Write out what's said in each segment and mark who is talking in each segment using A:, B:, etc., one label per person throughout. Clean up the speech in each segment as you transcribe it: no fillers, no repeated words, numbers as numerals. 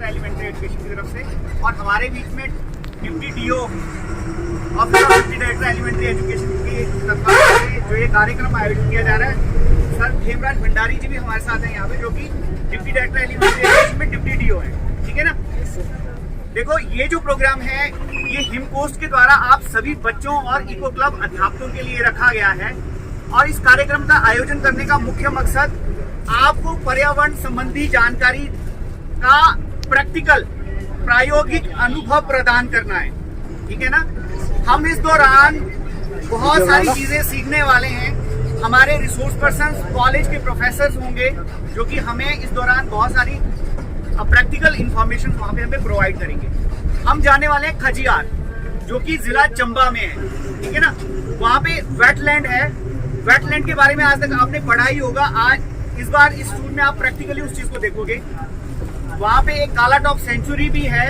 A: Director elementary education की तरफ से, और हमारे बीच में deputy DO office of deputy director elementary education की तरफ से जो ये कार्यक्रम आयोजित किया जा रहा है, सर खेमराज भंडारी जी भी हमारे साथ हैं यहाँ पे, जो कि डिप्टी डायरेक्टर एलिमेंट्री एजुकेशन में डिप्टी डीओ है। ठीक है ना। देखो ये जो प्रोग्राम है ये हिमकोस्ट के द्वारा आप सभी बच्चों और इको क्लब अध्यापकों के लिए रखा गया है, और इस कार्यक्रम का आयोजन करने का मुख्य मकसद आपको पर्यावरण संबंधी जानकारी का प्रैक्टिकल प्रायोगिक अनुभव प्रदान करना है। ठीक है ना। हम इस दौरान बहुत सारी चीजें सीखने वाले हैं। हमारे रिसोर्स पर्सन कॉलेज के प्रोफेसर होंगे जो कि हमें इस दौरान बहुत सारी प्रैक्टिकल इंफॉर्मेशन वहाँ पे हमें प्रोवाइड करेंगे। हम जाने वाले हैं खजियार, जो कि जिला चंबा में है। ठीक है ना। वहाँ पे वेटलैंड है। वेटलैंड के बारे में आज तक आपने पढ़ा ही होगा। आज इस बार इस टूर में आप प्रैक्टिकली उस चीज को देखोगे। वहाँ पे एक काला टॉप सेंचुरी भी है।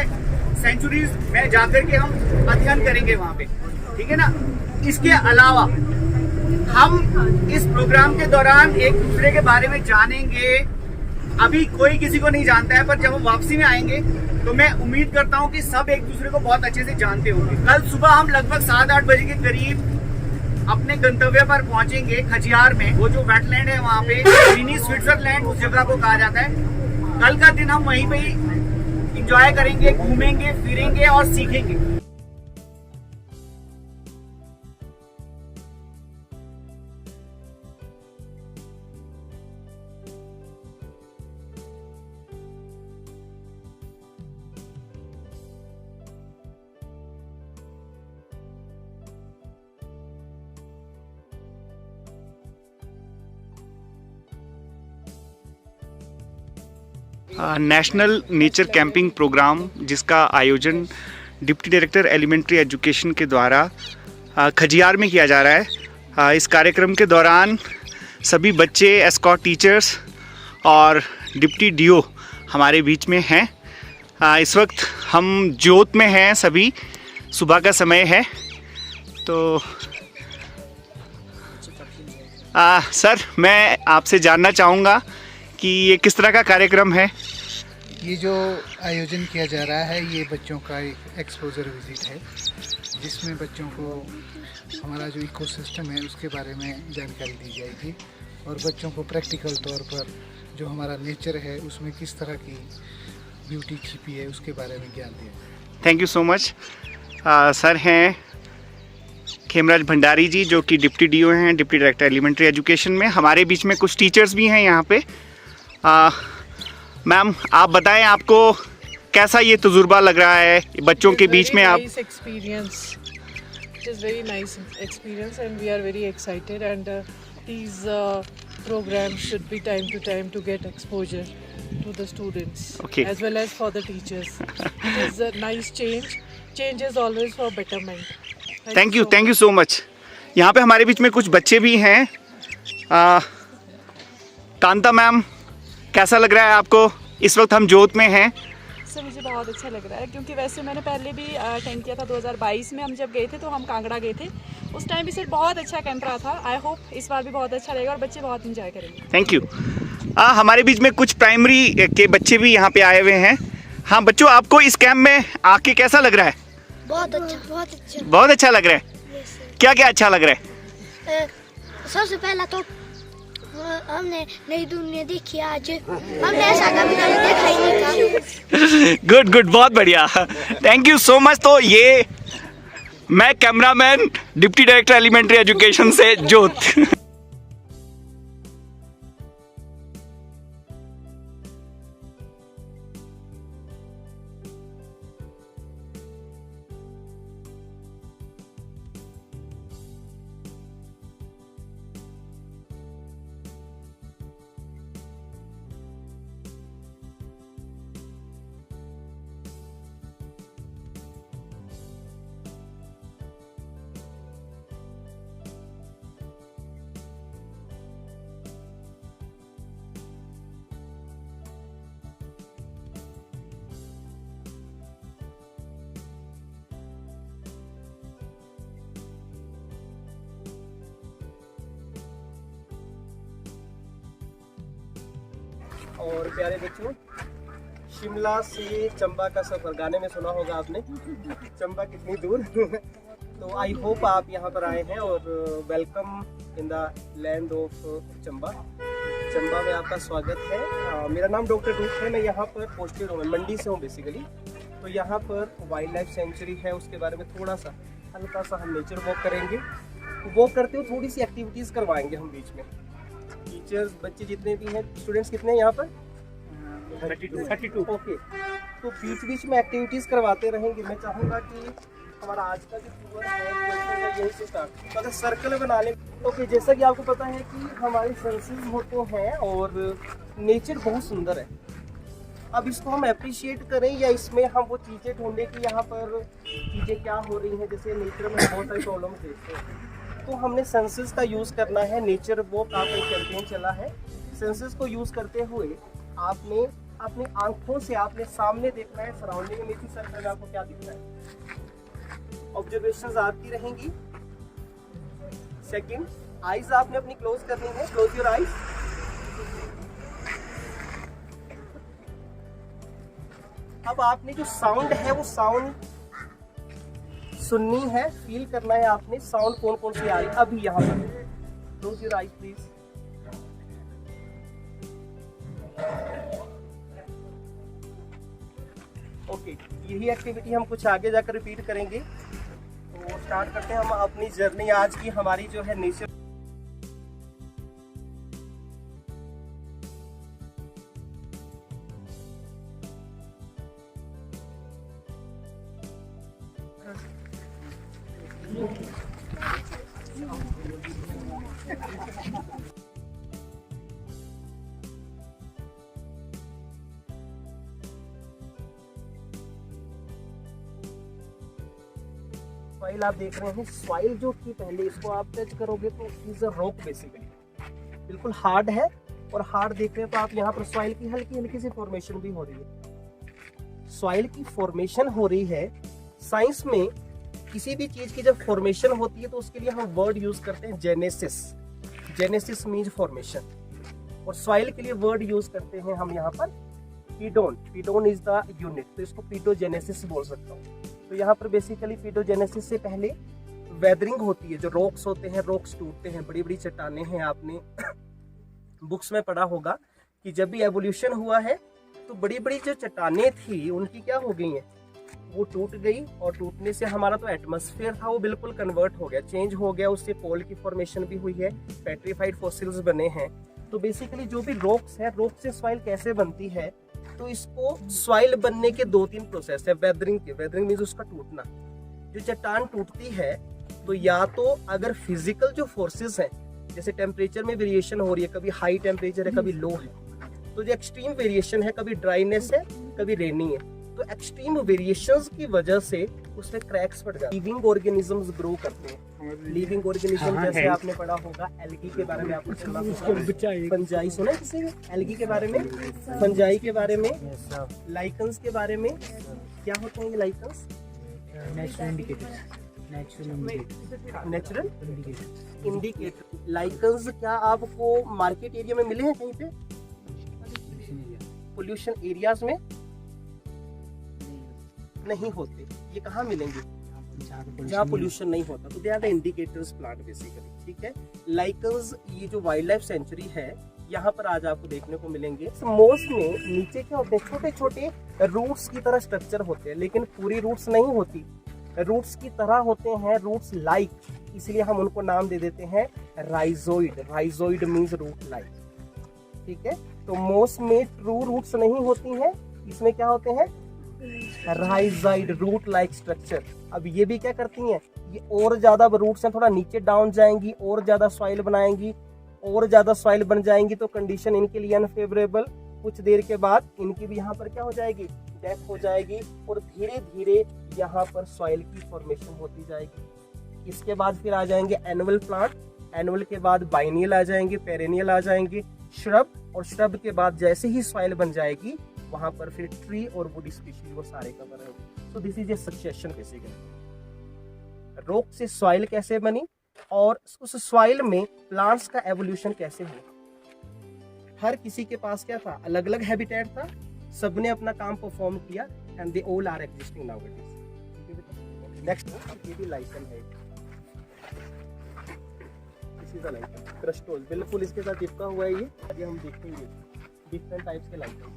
A: सेंचुरीज में जाकर के हम अध्ययन करेंगे वहाँ पे। ठीक है ना। इसके अलावा हम इस प्रोग्राम के दौरान एक दूसरे के बारे में जानेंगे। अभी कोई किसी को नहीं जानता है, पर जब हम वापसी में आएंगे तो मैं उम्मीद करता हूँ कि सब एक दूसरे को बहुत अच्छे से जानते होंगे। कल सुबह हम लगभग 7-8 बजे के करीब अपने गंतव्य पर पहुंचेंगे खजियार में। वो जो वेटलैंड है वहाँ पे मिनी स्विट्जरलैंड उस जगह को कहा जाता है। कल का दिन हम वहीं पे ही इंजॉय करेंगे, घूमेंगे, फिरेंगे और सीखेंगे।
B: नेशनल नेचर कैंपिंग प्रोग्राम जिसका आयोजन डिप्टी डायरेक्टर एलिमेंट्री एजुकेशन के द्वारा खजियार में किया जा रहा है। इस कार्यक्रम के दौरान सभी बच्चे, एस्कॉर्ट टीचर्स और डिप्टी डीओ हमारे बीच में हैं। इस वक्त हम जोत में हैं, सभी सुबह का समय है। तो सर मैं आपसे जानना चाहूँगा कि ये किस तरह का कार्यक्रम है।
C: ये जो आयोजन किया जा रहा है ये बच्चों का एक एक्सपोजर विजिट है, जिसमें बच्चों को हमारा जो इकोसिस्टम है उसके बारे में जानकारी दी जाएगी और बच्चों को प्रैक्टिकल तौर पर जो हमारा नेचर है उसमें किस तरह की ब्यूटी छिपी है उसके बारे में ज्ञान दिया।
B: Thank you so much. Sir हैं खेमराज भंडारी जी, जो कि डिप्टी डीओ हैं, डिप्टी डायरेक्टर एलिमेंट्री एजुकेशन में। हमारे बीच में कुछ टीचर्स भी हैं यहाँ पे। मैम आप बताएं, आपको कैसा ये तजुर्बा लग रहा है बच्चों के बीच में? आप
D: experience, it is very nice experience and we are very excited and these programs should be time to time to get exposure to the students,
B: okay,
D: as well as for the teachers. It is a nice change. Change is always for betterment.
B: Thank you so much. यहाँ पे हमारे बीच में कुछ बच्चे भी हैं। Kanta ma'am, कैसा लग रहा है आपको? इस वक्त हम जोत में हैं।
E: सर मुझे बहुत अच्छा लग रहा है, क्योंकि वैसे मैंने पहले भी अटेंड किया था 2022 में। हम जब गए थे तो हम कांगड़ा गए थे, उस टाइम भी सर बहुत अच्छा कैंप रहा था। आई होप इस बार भी बहुत अच्छा रहेगा और बच्चे बहुत इंजॉय करेंगे।
B: Thank you. हमारे बीच में कुछ प्राइमरी के बच्चे भी यहाँ पे आए हुए हैं। हाँ बच्चों, आपको इस कैंप में आके कैसा लग रहा है?
F: बहुत अच्छा, बहुत अच्छा,
B: बहुत अच्छा लग रहा है। क्या क्या अच्छा लग रहा है?
F: सबसे पहला तो हमने नई दुनिया देखी। आज हमने ऐसा कभी देखा ही नहीं था।
B: गुड गुड, बहुत बढ़िया, थैंक यू सो मच। तो ये मैं cameraman deputy director elementary education से जोत।
A: और प्यारे बच्चों,
G: शिमला से चंबा का सफर, गाने में सुना होगा आपने, चंबा कितनी दूर। तो आई होप आप यहाँ पर आए हैं और welcome in the land of Chamba. Chamba में आपका स्वागत है। मेरा नाम डॉक्टर रूप है, मैं यहाँ पर पोस्टेड हूँ, मंडी से हूँ बेसिकली। तो यहाँ पर वाइल्ड लाइफ सेंचुरी है, उसके बारे में थोड़ा सा हल्का सा हम नेचर वॉक करेंगे। वॉक करते हुए थोड़ी सी एक्टिविटीज़ करवाएंगे हम बीच में। टीचर्स, बच्चे जितने भी हैं, स्टूडेंट्स कितने हैं यहाँ पर? 32। ओके, तो बीच बीच में एक्टिविटीज़ करवाते रहेंगे। मैं चाहूँगा कि हमारा आज का जो टूर है यही से स्टार्ट, अगर सर्कल बना लें। ओके, जैसा कि आपको पता है कि हमारे सेंसेस होते हैं और नेचर बहुत सुंदर है। अब इसको हम अप्रिशिएट करें या इसमें हम वो चीज़ें ढूंढें कि यहाँ पर चीज़ें क्या हो रही हैं, जैसे नेचर में बहुत सारी प्रॉब्लम फेस हैं, तो हमने सेंसेस का यूज़ करना है। नेचर वॉक आपका एक कैंपेन चला है, सेंसेस को यूज़ करते हुए आपने अपनी आंखों से आपने सामने देखना है, सराउंडिंग में थी सर्कल में आपको क्या दिख रहा है। ऑब्जर्वेशंस आपकी रहेंगी। सेकंड, आईज आपने अपनी क्लोज करनी है, क्लोज योर आईज। अब आपने जो साउंड है वो साउंड सुननी है, फील करना है आपने, साउंड कौन कौन सी आ रही है अभी यहाँ पर। Close your eyes please. Okay, यही एक्टिविटी हम कुछ आगे जाकर रिपीट करेंगे। तो स्टार्ट करते हैं हम अपनी जर्नी आज की, हमारी जो है नेचर। सॉइल आप देख रहे हैं, सॉइल जो कि पहले इसको आप टच करोगे तो इज अ रॉक बेसिकली, बिल्कुल हार्ड है। और हार्ड देख रहे हैं तो आप यहाँ पर सॉइल की हल्की हल्की सी फॉर्मेशन भी हो रही है। सॉइल की फॉर्मेशन हो रही है। साइंस में किसी भी चीज की जब फॉर्मेशन होती है तो उसके लिए हम वर्ड यूज करते हैं जेनेसिस। Genesis means formation. और सॉइल के लिए वर्ड यूज करते हैं हम यहाँ पर पीडोन। पीडोन इज द यूनिट, तो इसको पीडोजेनेसिस बोल सकता हूँ। तो यहाँ पर बेसिकली पीडोजेनेसिस से पहले वेदरिंग होती है, जो रॉक्स होते हैं, रॉक्स टूटते हैं, बड़ी बड़ी चट्टानें हैं। आपने बुक्स में पढ़ा होगा कि जब भी एवोल्यूशन हुआ है तो बड़ी बड़ी जो चट्टानें थी उनकी क्या हो गई हैं, वो टूट गई। और टूटने से हमारा तो एटमॉस्फेयर था वो बिल्कुल कन्वर्ट हो गया, चेंज हो गया। उससे पोल की फॉर्मेशन भी हुई है, पेट्रीफाइड फॉसिल्स बने हैं। तो बेसिकली जो भी रॉक्स है, रॉक से सॉइल कैसे बनती है, तो इसको सॉइल बनने के 2-3 प्रोसेस है वेदरिंग के। वेदरिंग मीन्स उसका टूटना। जो चट्टान टूटती है तो या तो अगर फिजिकल जो फोर्सेस हैं, जैसे टेम्परेचर में वेरिएशन हो रही है, कभी हाई टेम्परेचर है, कभी लो है, तो जो एक्सट्रीम वेरिएशन है, कभी ड्राइनेस है, कभी रेनी है, तो एक्सट्रीम वेरिएशंस की वजह से उसमें क्रैक्स पड़ जाते हैं। लिविंग ऑर्गेनिजम्स ग्रो करते हैं। लिविंग ऑर्गेनिज्म जैसे आपने पढ़ा होगा, एल्गी के बारे में आपको सुना होगा, फंजाई सुना है किसी ने एल्गी के बारे में, फंजाई के बारे में, लाइकन्स के बारे में। क्या होते हैं ये लाइकन्स? Natural indicator. लाइकन्स क्या आपको मार्केट एरिया में मिले हैं कहीं पे? पोल्यूशन एरियाज में नहीं होते। ये कहाँ मिलेंगे? जहाँ पोल्यूशन नहीं होता। तो they are the indicators plant basically. ठीक है, लाइकन्स ये जो वाइल्ड लाइफ सेंचुरी है यहाँ पर आज आपको देखने को मिलेंगे। मोस्ट में नीचे क्या होते हैं, छोटे छोटे रूट्स की तरह स्ट्रक्चर होते हैं, लेकिन पूरी रूट्स नहीं होती, रूट्स की तरह होते हैं, रूट्स लाइक, इसलिए हम उनको नाम दे देते हैं rhizoid. Rhizoid means root like. ठीक है, तो मोस्ट में ट्रू रूट्स नहीं होती हैं, इसमें क्या होते हैं राइजोइड, रूट लाइक स्ट्रक्चर। अब ये भी क्या करती हैं, ये और ज्यादा रूट्स हैं, थोड़ा नीचे डाउन जाएंगी, और ज्यादा सॉइल बनाएंगी, और ज्यादा सॉइल बन जाएंगी, तो कंडीशन इनके लिए अनफेवरेबल। कुछ देर के बाद इनकी भी यहाँ पर क्या हो जाएगी, डेथ हो जाएगी, और धीरे धीरे यहाँ पर सॉइल की फॉर्मेशन होती जाएगी। इसके बाद फिर आ जाएंगे एनुअल प्लांट, एनुअल के बाद बाइनियल आ जाएंगे, पेरेनियल आ जाएंगे, श्रब, और श्रब के बाद जैसे ही सॉइल बन जाएगी वहां पर फिर ट्री और वुड स्पीशीज वो सारे कवर होंगे। So this is a succession basically. Rock से सॉइल कैसे बनी और उस सॉइल में प्लांट्स का एवोल्यूशन कैसे हुआ। हर किसी के पास क्या था, अलग अलग हैबिटेट था। सबने अपना काम परफॉर्म किया and they all are existing nowadays. Next ये भी लाइकन है, this is a lichen crustose, बिल्कुल इसके साथ चिपका हुआ है ये। आगे हम देखेंगे डिफरेंट टाइप्स के लाइकन।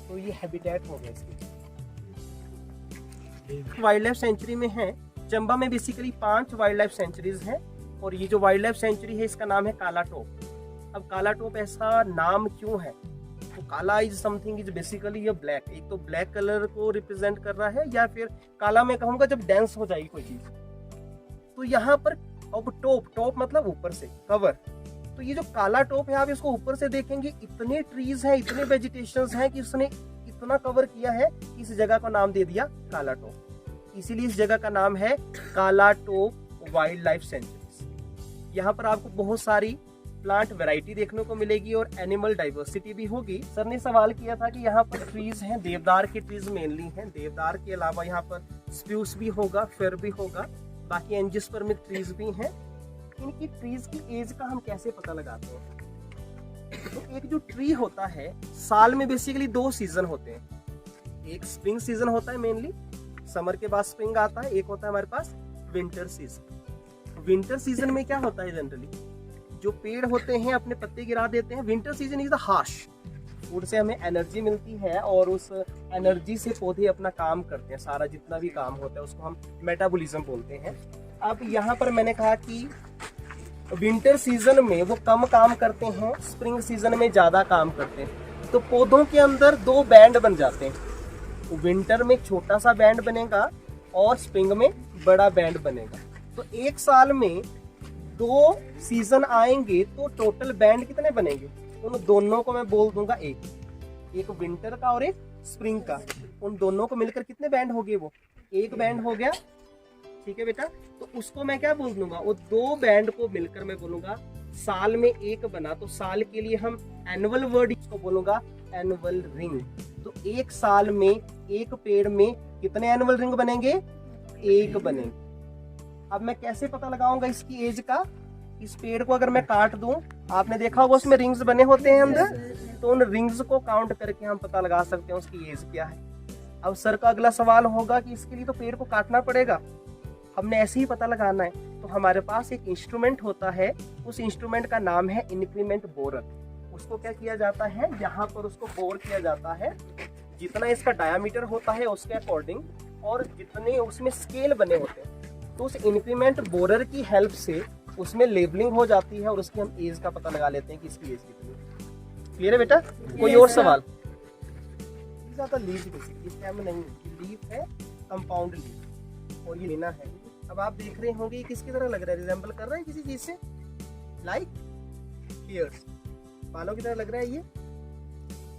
G: तो ये हैबिटेट हो गया इसकी। वाइल्ड लाइफ सेंचुरी में है, चंबा में बेसिकली 5 वाइल्ड लाइफ सेंचुरीज हैं और ये जो वाइल्ड लाइफ सेंचुरी है इसका नाम है काला टोप। अब काला टोप ऐसा नाम क्यों है? तो काला इज समथिंग इज बेसिकली ये ब्लैक, एक तो ब्लैक कलर को रिप्रेजेंट कर रहा है या फिर काला मैं कहूँगा जब डेंस हो जाएगी कोई चीज। तो यहाँ पर अब टोप मतलब ऊपर से कवर, तो ये जो काला टोप है आप इसको ऊपर से देखेंगे इतने ट्रीज हैं, इतने वेजिटेशंस हैं कि उसने इतना कवर किया है, इस जगह का नाम दे दिया काला टोप। इसीलिए इस जगह का नाम है काला टोप वाइल्ड लाइफ सेंचुरी। यहाँ पर आपको बहुत सारी प्लांट वैरायटी देखने को मिलेगी और एनिमल डाइवर्सिटी भी होगी। सर ने सवाल किया था कि यहाँ पर ट्रीज हैं, देवदार के ट्रीज मेनली हैं। देवदार के अलावा यहाँ पर स्प्रूस भी होगा, फिर भी होगा, बाकी एंजियोस्पर्मिक ट्रीज भी हैं। इनकी ट्रीज की एज का हम कैसे पता लगाते हैं? तो एक जो ट्री होता है साल में बेसिकली 2 सीजन होते हैं। एक स्प्रिंग सीजन होता है मेनली, समर के बाद स्प्रिंग आता है। एक होता है हमारे पास विंटर सीजन। विंटर सीजन में क्या होता है जनरली जो पेड़ होते हैं अपने पत्ते गिरा देते हैं। Winter season is the harsh, food से हमें एनर्जी मिलती है और उस एनर्जी से पौधे अपना काम करते हैं। सारा जितना भी काम होता है उसको हम मेटाबॉलिज्म बोलते हैं। अब यहाँ पर मैंने कहा कि विंटर सीजन में वो कम काम करते हैं, स्प्रिंग सीजन में ज्यादा काम करते हैं। तो पौधों के अंदर 2 बैंड बन जाते हैं। विंटर में छोटा सा बैंड बनेगा और स्प्रिंग में बड़ा बैंड बनेगा। तो एक साल में 2 सीजन आएंगे तो टोटल बैंड कितने बनेंगे? उन दोनों को मैं बोल दूंगा एक विंटर का और एक स्प्रिंग का। उन दोनों को मिलकर कितने बैंड हो गए? वो 1 बैंड हो गया। ठीक है बेटा, तो उसको मैं क्या बोल दूंगा? वो 2 बैंड को मिलकर मैं बोलूंगा साल में 1 बना। तो साल के लिए हम एनुअल वर्ड इसको बोलूंगा एनुअल रिंग। तो एक साल में एक पेड़ में कितने एनुअल रिंग बनेंगे? 1 बनेंगे। अब मैं कैसे पता लगाऊंगा इसकी एज का? इस पेड़ को अगर मैं काट दूं, आपने देखा होगा उसमें रिंग्स बने होते हैं अंदर, तो उन रिंग्स को काउंट करके हम पता लगा सकते हैं उसकी एज क्या है। अब सर का अगला सवाल होगा कि इसके लिए तो पेड़ को काटना पड़ेगा, हमने ऐसे ही पता लगाना है। तो हमारे पास एक इंस्ट्रूमेंट होता है, उस इंस्ट्रूमेंट का नाम है इंक्रीमेंट बोरर। उसको क्या किया जाता है? यहाँ पर उसको बोर किया जाता है, जितना इसका डायामीटर होता है उसके अकॉर्डिंग और जितने उसमें स्केल बने होते हैं। तो उस इंक्रीमेंट बोरर की हेल्प से उसमें लेबलिंग हो जाती है और उसकी हम एज का पता लगा लेते हैं कि इसकी एज कितनी है। क्लियर है बेटा? कोई और सवाल? ज्यादा लीफ बेसिकली स्टेम नहीं, लीफ है कंपाउंड लीफ और ये लेना है। अब आप देख रहे होंगे किसकी तरह लग रहा है? रिजेंबल कर रहा है किसी चीज से? लाइक हेयर्स, बालों की तरह लग रहा है। ये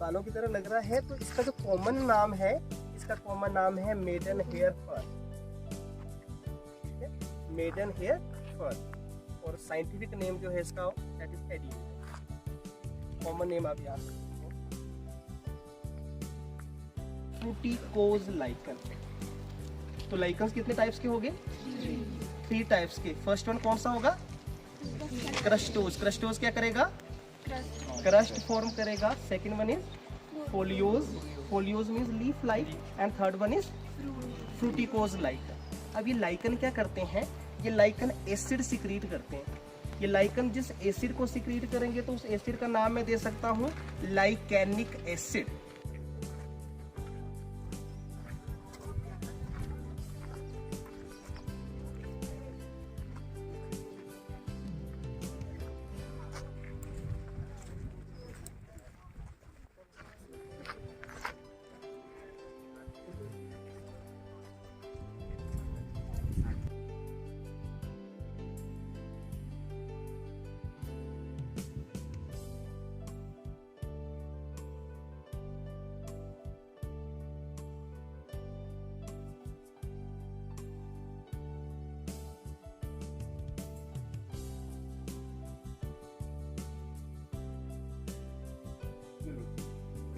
G: बालों की तरह लग रहा है। तो इसका जो कॉमन नाम है, इसका कॉमन नाम है maiden hair fur. Maiden hair fur और साइंटिफिक नेम जो है इसका दैट इज एडी। कॉमन नेम आप याद रखते हो फ्रूटिकोज लाइकन। तो लाइकन्स कितने टाइप्स के होंगे? 3 टाइप्स के। फर्स्ट वन कौन सा होगा? क्रस्टोज। क्रस्टोज क्या करेगा? क्रस्ट फॉर्म करेगा। Second one is foliose, foliose means leaf like and third one is fruticose lichen. अब ये लाइकन क्या करते हैं? ये लाइकन एसिड सिक्रीट करते हैं। ये लाइकन जिस एसिड को सिक्रीट करेंगे तो उस एसिड का नाम मैं दे सकता हूँ लाइकेनिक एसिड।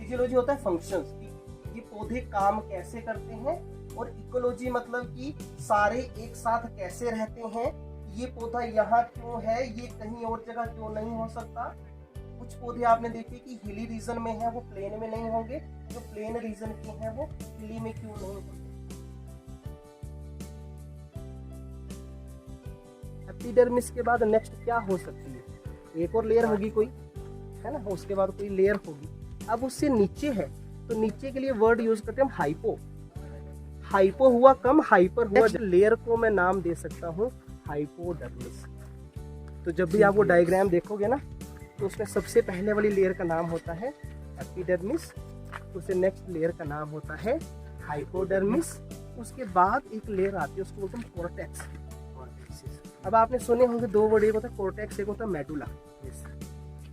G: फिजियोलॉजी होता है फंक्शंस की, ये पौधे काम कैसे करते हैं, और इकोलॉजी मतलब कि सारे एक साथ कैसे रहते हैं। ये पौधा यहाँ क्यों है, ये कहीं और जगह क्यों नहीं हो सकता। कुछ पौधे आपने देखे कि हिली रीजन में है वो प्लेन में नहीं होंगे, जो प्लेन रीजन के हैं वो हिली में क्यों नहीं होंगे। एपिडर्मिस के बाद नेक्स्ट क्या हो सकती है, एक और लेयर होगी कोई, है ना, उसके बाद कोई लेयर होगी। अब उससे नीचे है तो नीचे के लिए वर्ड यूज करते हैं हम हाइपो। हाइपो हुआ कम, हाइपर हुआ। लेयर को मैं नाम दे सकता हूँ हाइपोडर्मिस। तो जब भी आप वो डायग्राम देखोगे ना तो उसमें सबसे पहले वाली लेयर का नाम होता है एपिडर्मिस, उससे नेक्स्ट लेयर का नाम होता है हाइपोडर्मिस, उसके बाद एक लेयर आती है उसको बोलते हैं कोर्टेक्स। अब आपने सुने होंगे दो वर्ड, एक होता है कोर्टेक्स, एक होता है मेडुला।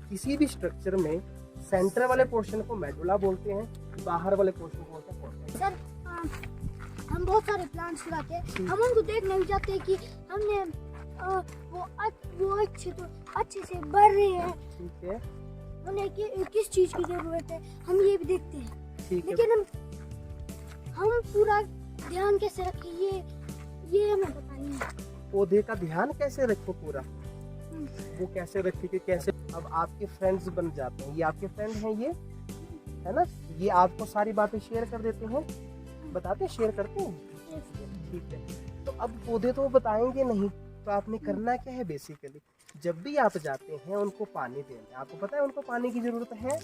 G: किसी भी स्ट्रक्चर में सेंटर वाले पोर्शन को मेडुला बोलते हैं, बाहर वाले पोर्शन को बोलते हैं कोर्टेक्स।
F: सर हम बहुत सारे प्लांट्स लगाते हैं, हम उनको देखने भी जाते हैं कि हमने वो अच्छे से बढ़ रहे हैं,
G: ठीक है,
F: उन्हें किस चीज की जरूरत है हम ये भी देखते हैं।
G: ठीक है,
F: लेकिन हम पूरा ध्यान कैसे रखें ये हमें पता नहीं है।
G: पौधे का ध्यान कैसे रखो पूरा, वो कैसे रखे कि कैसे। अब आपके फ्रेंड्स बन जाते हैं, ये आपके फ्रेंड हैं, ये है ना, ये आपको सारी बातें शेयर कर देते हैं, बताते हैं, शेयर करते हैं, ठीक है। तो अब पौधे तो बताएंगे नहीं, तो आपने करना क्या है बेसिकली, जब भी आप जाते हैं उनको पानी देना। आपको पता है उनको पानी की जरूरत है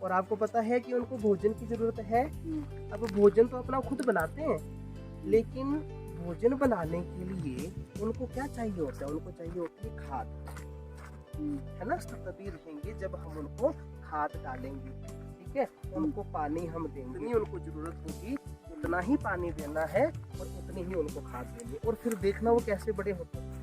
G: और आपको पता है कि उनको भोजन की जरूरत है। अब भोजन तो अपना खुद बनाते हैं, लेकिन भोजन बनाने के लिए उनको क्या चाहिए होता है, उनको चाहिए होती है खाद, है ना। तभी रहेंगे जब हम उनको खाद डालेंगे, ठीक है। उनको पानी हम देंगे, जितनी उनको जरूरत होगी उतना ही पानी देना है और उतनी ही उनको खाद देनी है, और फिर देखना वो कैसे बड़े होते हैं।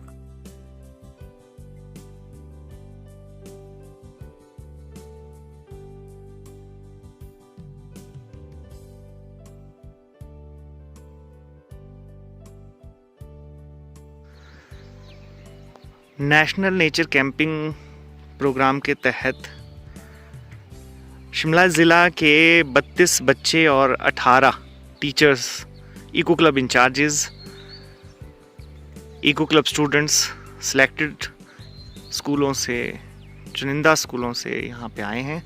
B: नेशनल नेचर कैंपिंग प्रोग्राम के तहत शिमला ज़िला के 32 बच्चे और 18 teachers, eco club incharges, eco club students selected स्कूलों से, चुनिंदा स्कूलों से यहाँ पे आए हैं।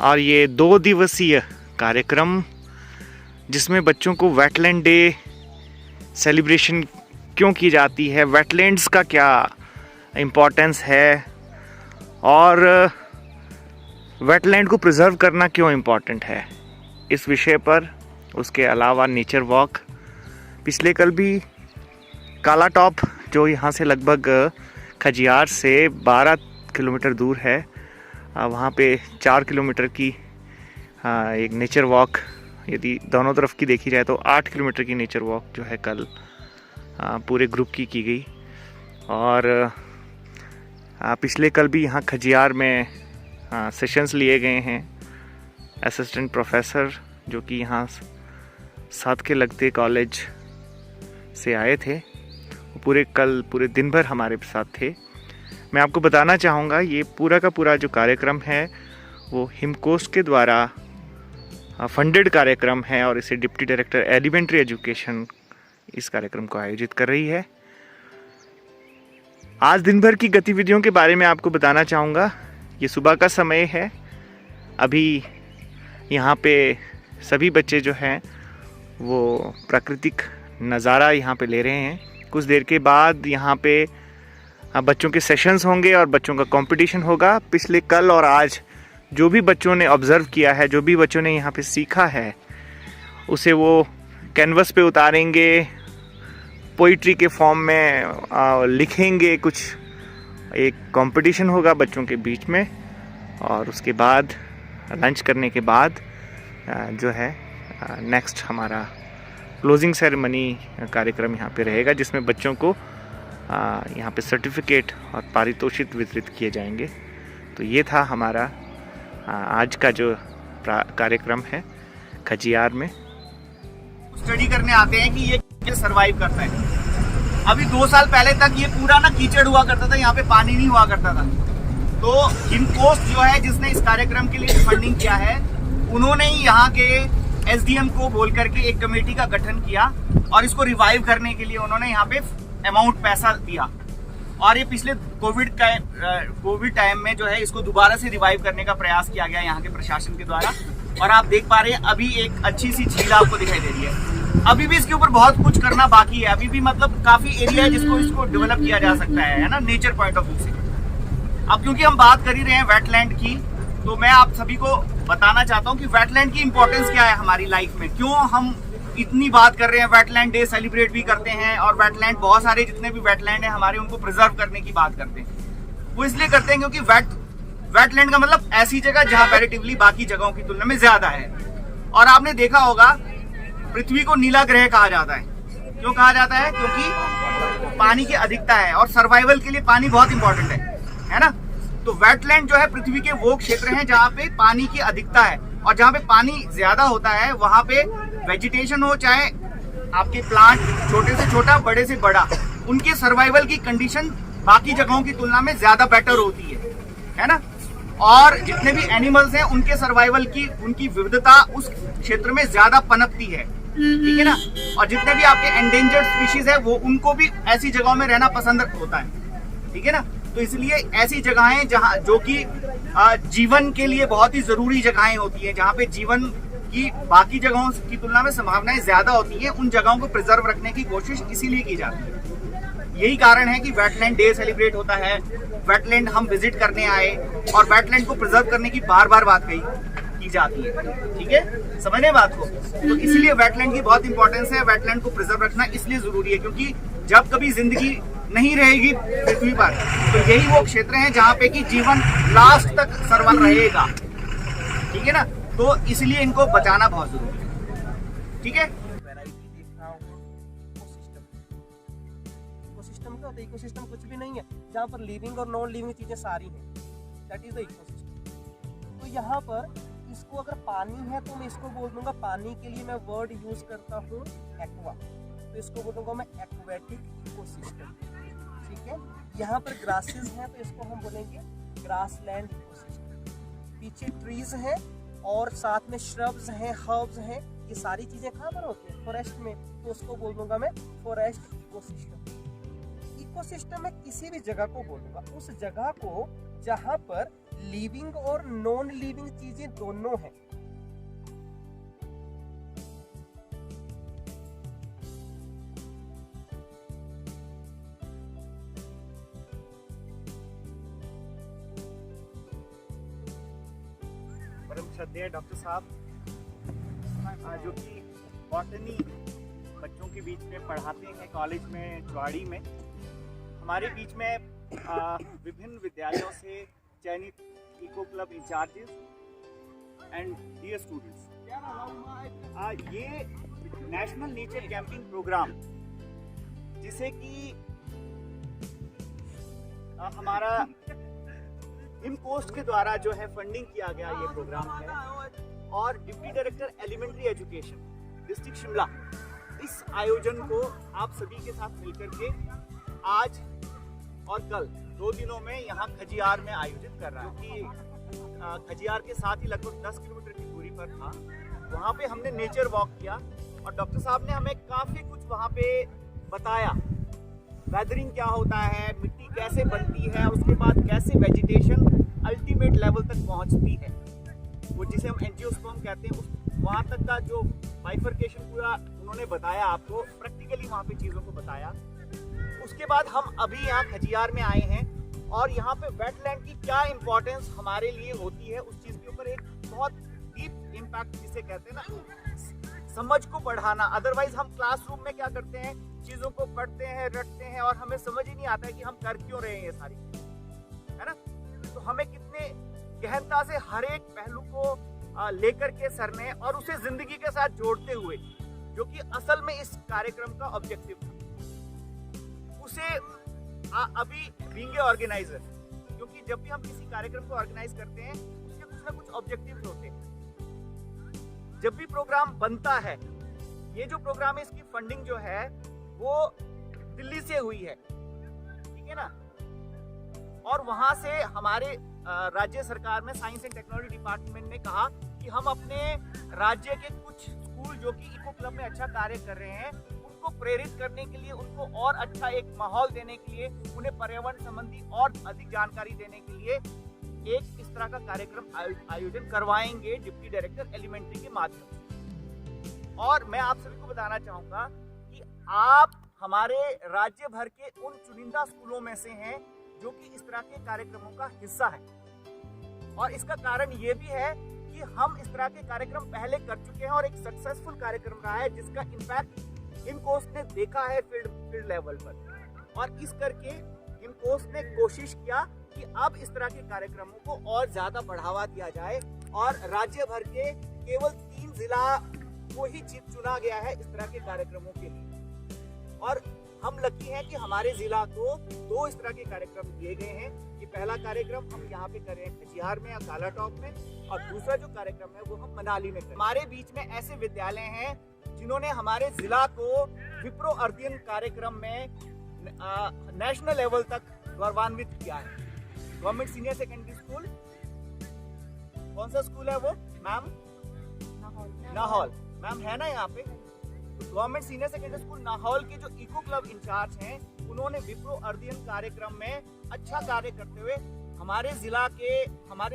B: और ये 2 दिवसीय कार्यक्रम जिसमें बच्चों को वेटलैंड डे सेलिब्रेशन क्यों की जाती है, वेटलैंड्स का क्या इम्पोर्टेंस है और वेटलैंड को प्रिजर्व करना क्यों इम्पोर्टेंट है, इस विषय पर, उसके अलावा नेचर वॉक। पिछले कल भी काला टॉप, जो यहाँ से लगभग खजियार से 12 किलोमीटर दूर है, वहाँ पे 4 किलोमीटर की एक नेचर वॉक, यदि दोनों तरफ की देखी जाए तो 8 किलोमीटर की नेचर वॉक जो है कल पूरे ग्रुप की गई। और पिछले कल भी यहाँ खजियार में सेशंस लिए गए हैं। असिस्टेंट प्रोफेसर जो कि यहाँ साथ के लगते कॉलेज से आए थे, वो पूरे दिन भर हमारे साथ थे। मैं आपको बताना चाहूँगा ये पूरा का पूरा जो कार्यक्रम है वो हिमकोस्ट के द्वारा फंडेड कार्यक्रम है और इसे डिप्टी डायरेक्टर एलिमेंट्री एजुकेशन इस कार्यक्रम को आयोजित कर रही है। आज दिन भर की गतिविधियों के बारे में आपको बताना चाहूँगा। ये सुबह का समय है, अभी यहाँ पे सभी बच्चे जो हैं वो प्राकृतिक नज़ारा यहाँ पे ले रहे हैं। कुछ देर के बाद यहाँ पे बच्चों के सेशंस होंगे और बच्चों का कंपटीशन होगा। पिछले कल और आज जो भी बच्चों ने ऑब्ज़र्व किया है, जो भी बच्चों ने यहाँ पे सीखा है, उसे वो कैनवस पे उतारेंगे, पोइट्री के फॉर्म में लिखेंगे। कुछ एक कंपटीशन होगा बच्चों के बीच में और उसके बाद लंच करने के बाद जो है नेक्स्ट हमारा क्लोजिंग सेरेमनी कार्यक्रम यहाँ पे रहेगा, जिसमें बच्चों को यहाँ पे सर्टिफिकेट और पारितोषिक वितरित किए जाएंगे। तो ये था हमारा आज का जो कार्यक्रम है खजियार में।
A: स्टडी करने आते हैं कि ये सरवाइव करता है। अभी 2 साल पहले तक ये पूरा ना कीचड़ हुआ करता था, यहाँ पे पानी नहीं हुआ करता था। तो हिमकोस्ट जो है जिसने इस कार्यक्रम के लिए फंडिंग किया है, उन्होंने ही यहाँ के एसडीएम को बोल करके एक कमेटी का गठन किया और इसको रिवाइव करने के लिए उन्होंने यहाँ पे अमाउंट पैसा दिया और ये पिछले कोविड टाइम में जो है इसको दोबारा से रिवाइव करने का प्रयास किया गया यहाँ के प्रशासन के द्वारा। और आप देख पा रहे हैं अभी एक अच्छी सी झील आपको दिखाई दे रही है। अभी भी इसके ऊपर बहुत कुछ करना बाकी है, अभी भी मतलब काफी एरिया है जिसको इसको डेवलप किया जा सकता है ना, नेचर पॉइंट ऑफ व्यू से। अब क्योंकि हम बात कर ही रहे हैं वेटलैंड की, तो मैं आप सभी को बताना चाहता हूँ कि वेटलैंड की इंपॉर्टेंस क्या है हमारी लाइफ में, क्यों हम इतनी बात कर रहे हैं। वेटलैंड डे सेलिब्रेट भी करते हैं और वेटलैंड बहुत सारे जितने भी वेटलैंड है हमारे उनको प्रिजर्व करने की बात करते हैं। वो इसलिए करते हैं क्योंकि वेटलैंड का मतलब ऐसी जगह जहां पैरेटिवली बाकी जगहों की तुलना में ज्यादा है। और आपने देखा होगा पृथ्वी को नीला ग्रह कहा जाता है। क्यों कहा जाता है? क्योंकि पानी की अधिकता है और सर्वाइवल के लिए पानी बहुत इंपॉर्टेंट है ना। तो वेटलैंड जो है पृथ्वी के वो क्षेत्र हैं जहाँ पे पानी की अधिकता है, और जहाँ पे पानी ज्यादा होता है वहां पे वेजिटेशन हो, चाहे आपके प्लांट छोटे से छोटा बड़े से बड़ा, उनके सर्वाइवल की कंडीशन बाकी जगहों की तुलना में ज्यादा बेटर होती है ना। और जितने भी एनिमल्स हैं उनके सर्वाइवल की उनकी विविधता उस क्षेत्र में ज्यादा पनपती है, ठीक है ना। और जितने भी आपके एंडेंजर्ड स्पीशीज है वो उनको भी ऐसी जगहों में रहना पसंद होता है, ठीक है ना। तो इसलिए ऐसी जगहें जहाँ जो कि जीवन के लिए बहुत ही जरूरी जगहें होती हैं, जहाँ पे जीवन की बाकी जगहों की तुलना में संभावनाएं ज्यादा होती हैं, उन जगहों को प्रिजर्व रखने की कोशिश इसीलिए की जाती है। यही कारण है कि वेटलैंड डे सेलिब्रेट होता है, वेटलैंड हम विजिट करने आए और वेटलैंड को प्रिजर्व करने की बार बार बात की जाती है, ठीक है, समझने बात को। तो इसलिए वेटलैंड की बहुत इंपॉर्टेंस है, वेटलैंड को प्रिजर्व रखना इसलिए जरूरी है क्योंकि जब कभी जिंदगी नहीं रहेगी पृथ्वी पर तो यही वो क्षेत्र हैं जहाँ पे कि जीवन लास्ट तक सर्वाइव रहेगा, ठीक है ना। तो इसलिए इनको बचाना बहुत जरूरी है, ठीक है।
G: इकोसिस्टम कुछ भी नहीं है जहाँ पर लिविंग और नॉन लिविंग चीजें सारी हैं, दैट इज द इकोसिस्टम। तो यहाँ पर इसको अगर पानी है तो मैं इसको बोल दूंगा, पानी के लिए मैं वर्ड यूज करता हूँ एक्वा, तो इसको बोलूंगा मैं एक्वेटिक इकोसिस्टम, ठीक है। यहाँ पर ग्रासेस हैं तो इसको हम बोलेंगे ग्रासलैंड इकोसिस्टम। पीछे ट्रीज हैं और साथ में श्रब्स हैं, हर्ब्स हैं, ये सारी चीजें कहाँ पर होती हैं? फॉरेस्ट में, तो उसको बोल दूंगा मैं फॉरेस्ट इकोसिस्टम। इकोसिस्टम में किसी भी जगह को बोलूंगा, उस जगह को जहां पर लिविंग और नॉन लिविंग चीजें दोनों हैं।
A: परम श्रद्धेय डॉक्टर साहब जो कि बॉटनी बच्चों के बीच में पढ़ाते हैं कॉलेज में चुवाड़ी में, हमारे बीच में विभिन्न विद्यालयों से चयनित eco club incharges and dear students, ये नेशनल नेचर कैंपिंग प्रोग्राम जिसे कि हमारा इमकोस्ट के द्वारा जो है फंडिंग किया गया ये प्रोग्राम है, और deputy director elementary education district Shimla इस आयोजन को आप सभी के साथ मिलकर के आज और कल 2 दिनों में यहाँ खजियार में आयोजित कर रहा है, क्योंकि खजियार के साथ ही लगभग 10 किलोमीटर की दूरी पर था। वहाँ पे हमने नेचर वॉक किया और डॉक्टर साहब ने हमें काफी कुछ वहाँ पे बताया, वेदरिंग क्या होता है, मिट्टी कैसे बनती है, उसके बाद कैसे वेजिटेशन अल्टीमेट लेवल तक पहुँचती है, वो जिसे हम एंजियोस्पर्म कहते हैं, उस वहाँ तक का जो बाइफर्केशन पूरा उन्होंने बताया, आपको प्रैक्टिकली वहाँ पे चीज़ों को बताया। उसके बाद हम अभी यहाँ खजियार में आए हैं और यहाँ पे वेटलैंड की क्या इंपॉर्टेंस हमारे लिए होती है उस चीज़ के ऊपर एक बहुत डीप इम्पैक्ट जिसे कहते हैं ना, समझ को बढ़ाना। अदरवाइज हम क्लासरूम में क्या करते हैं, चीज़ों को पढ़ते हैं, रटते हैं और हमें समझ ही नहीं आता है कि हम कर क्यों रहे हैं ये सारी, है ना। तो हमें कितने गहनता से हर एक पहलू को लेकर के सर ने और उसे जिंदगी के साथ जोड़ते हुए, जो कि असल में इस कार्यक्रम का ऑब्जेक्टिव था, उसे अभी बीइंग ऑर्गेनाइजर, क्योंकि जब भी हम किसी कार्यक्रम को ऑर्गेनाइज करते हैं उसके कुछ ना कुछ ऑब्जेक्टिव्स होते हैं। जब भी प्रोग्राम बनता है, ये जो प्रोग्राम है इसकी फंडिंग जो है वो दिल्ली से हुई है, ठीक है ना। और वहां से हमारे राज्य सरकार में साइंस एंड टेक्नोलॉजी डिपार्टमेंट ने कहा कि हम अपने राज्य के कुछ स्कूल जो कि इको क्लब में अच्छा कार्य कर रहे हैं उनको प्रेरित करने के लिए, उनको और अच्छा एक माहौल देने के लिए, उन्हें पर्यावरण संबंधी और अधिक जानकारी देने के लिए एक इस तरह का कार्यक्रम आयोजन करवाएंगे डिप्टी डायरेक्टर एलिमेंट्री के माध्यम से। और मैं आप सभी को बताना चाहूंगा कि आप हमारे राज्य भर के उन चुनिंदा स्कूलों में से हैं जो कि इस तरह के कार्यक्रमों का हिस्सा है। और इसका कारण ये भी है कि हम इस तरह के कार्यक्रम पहले कर चुके हैं और एक सक्सेसफुल कार्यक्रम रहा है जिसका इम्पैक्ट इनकोस ने देखा है फील्ड लेवल पर। और इस करके इनकोस ने कोशिश किया कि अब इस तरह के कार्यक्रमों को और ज्यादा बढ़ावा दिया जाए और राज्य भर के केवल 3 जिला को ही चुना गया है इस तरह के कार्यक्रमों के लिए। और हम लकी हैं कि हमारे जिला को 2 इस तरह के कार्यक्रम दिए गए हैं कि पहला कार्यक्रम हम यहाँ पे कर रहे हैं खजियार में या कालाटॉप में, और दूसरा जो कार्यक्रम है वो हम मनाली में करें। हमारे बीच में ऐसे विद्यालय हैं जिन्होंने हमारे जिला को विप्रो अध्ययन कार्यक्रम में नेशनल लेवल तक गौरवान्वित किया है। गवर्नमेंट सीनियर सेकेंडरी स्कूल, कौन सा स्कूल है वो मैम? नाहौल मैम है ना यहाँ पे। गवर्नमेंट सीनियर सेकेंडरी स्कूल नाहौल के जो इको क्लब इंचार्ज हैं, उन्होंने विप्रो अध्ययन कार्यक्रम में अच्छा कार्य करते हुए हमारे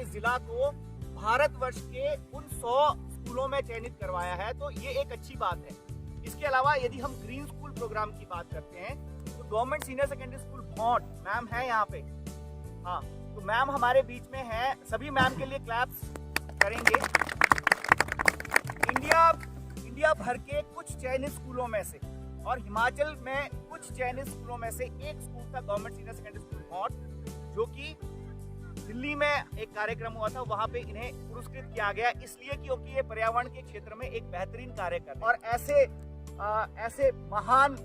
A: जिला को भारतवर्ष के उन 100 स्कूलों में चयनित करवाया है। तो ये एक अच्छी बात है। इसके अलावा यदि हम ग्रीन स्कूल प्रोग्राम की बात करते हैं तो government senior secondary school Bhaunt, ma'am है यहाँ पे, हाँ, तो मैम हमारे बीच में है। सभी मैम के लिए क्लैप्स करेंगे। इंडिया भर के कुछ चयनित स्कूलों में से और हिमाचल में कुछ चयनित स्कूलों में से एक स्कूल था गवर्नमेंट सीनियर सेकेंडरी स्कूल भौंट, जो कि दिल्ली में एक कार्यक्रम हुआ था, वहां पे इन्हें पुरस्कृत किया गया इसलिए क्योंकि ये पर्यावरण के क्षेत्र में एक बेहतरीन कार्य कर रहे हैं। और ऐसे महान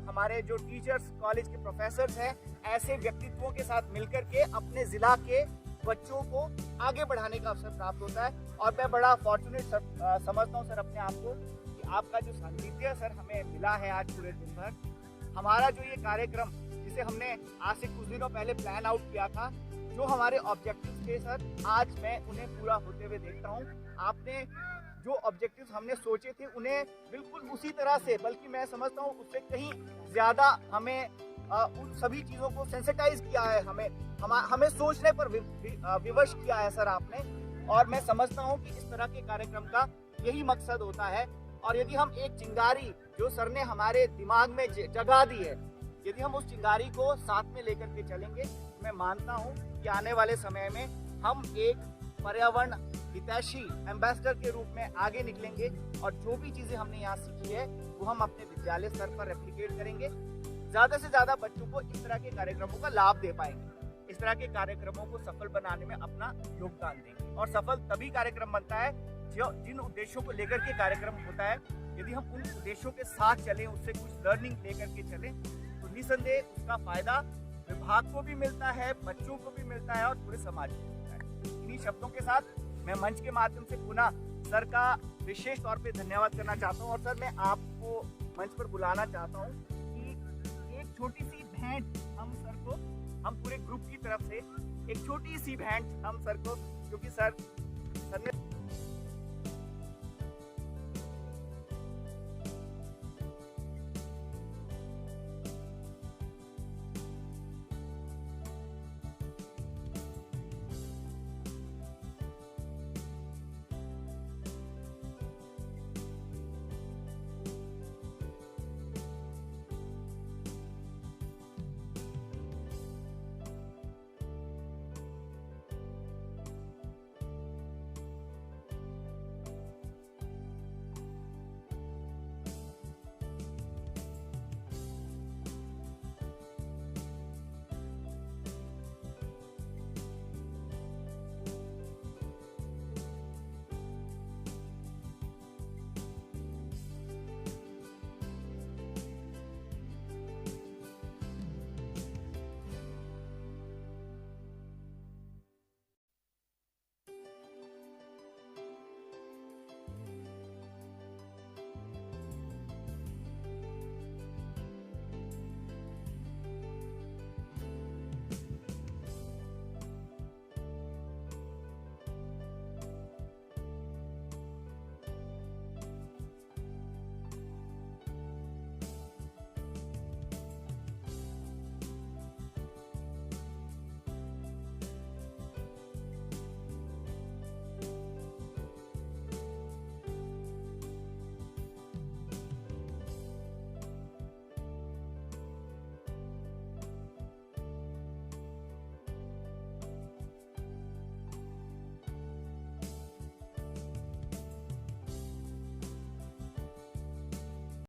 A: हमारे जो टीचर्स, कॉलेज के प्रोफेसर्स हैं, ऐसे व्यक्तित्वों के साथ मिलकर के अपने जिला के बच्चों को आगे बढ़ाने का अवसर प्राप्त होता है। और मैं बड़ा फॉर्चुनेट समझता हूँ सर अपने आप को कि आपका जो सानिध्य सर हमें मिला है आज पूरे दिन भर। हमारा जो ये कार्यक्रम जिसे हमने आज से कुछ दिनों पहले प्लान आउट किया था, जो हमारे ऑब्जेक्टिव्स थे सर, आज मैं उन्हें पूरा होते हुए देखता हूँ। आपने जो ऑब्जेक्टिव्स हमने सोचे थे उन्हें बिल्कुल उसी तरह से, बल्कि मैं समझता हूँ उससे कहीं ज्यादा हमें उन सभी चीजों को सेंसिटाइज किया है, हमें सोचने पर विवश किया है सर आपने। और मैं समझता हूँ कि इस तरह के कार्यक्रम का यही मकसद होता है। और यदि हम एक चिंगारी जो सर ने हमारे दिमाग में जगा दी है, यदि हम उस चिंगारी को साथ में लेकर के चलेंगे, मैं मानता हूँ कि आने वाले समय में हम एक पर्यावरण हितैषी एम्बेसडर के रूप में आगे निकलेंगे और जो भी चीजें हमने यहाँ सीखी है वो हम अपने विद्यालय स्तर पर रेप्लिकेट करेंगे। ज्यादा से ज्यादा बच्चों को इस तरह के कार्यक्रमों का लाभ दे पाएंगे, इस तरह के कार्यक्रमों को सफल बनाने में अपना योगदान देंगे। और सफल तभी कार्यक्रम बनता है जो जिन उद्देश्यों को लेकर के कार्यक्रम होता है, यदि हम उन उद्देश्यों के साथ चलें, उससे कुछ लर्निंग लेकर के चलें, तो निसंदेह उसका फायदा विभाग को भी मिलता है, बच्चों को भी मिलता है और पूरे समाज को मिलता है। इन्हीं शब्दों के साथ मैं मंच के माध्यम से पुनः सर का विशेष तौर पे धन्यवाद करना चाहता हूँ। और सर मैं आपको मंच पर बुलाना चाहता हूँ कि एक छोटी सी भेंट हम सर को, हम पूरे ग्रुप की तरफ से एक छोटी सी भेंट हम सर को, क्योंकि सर ने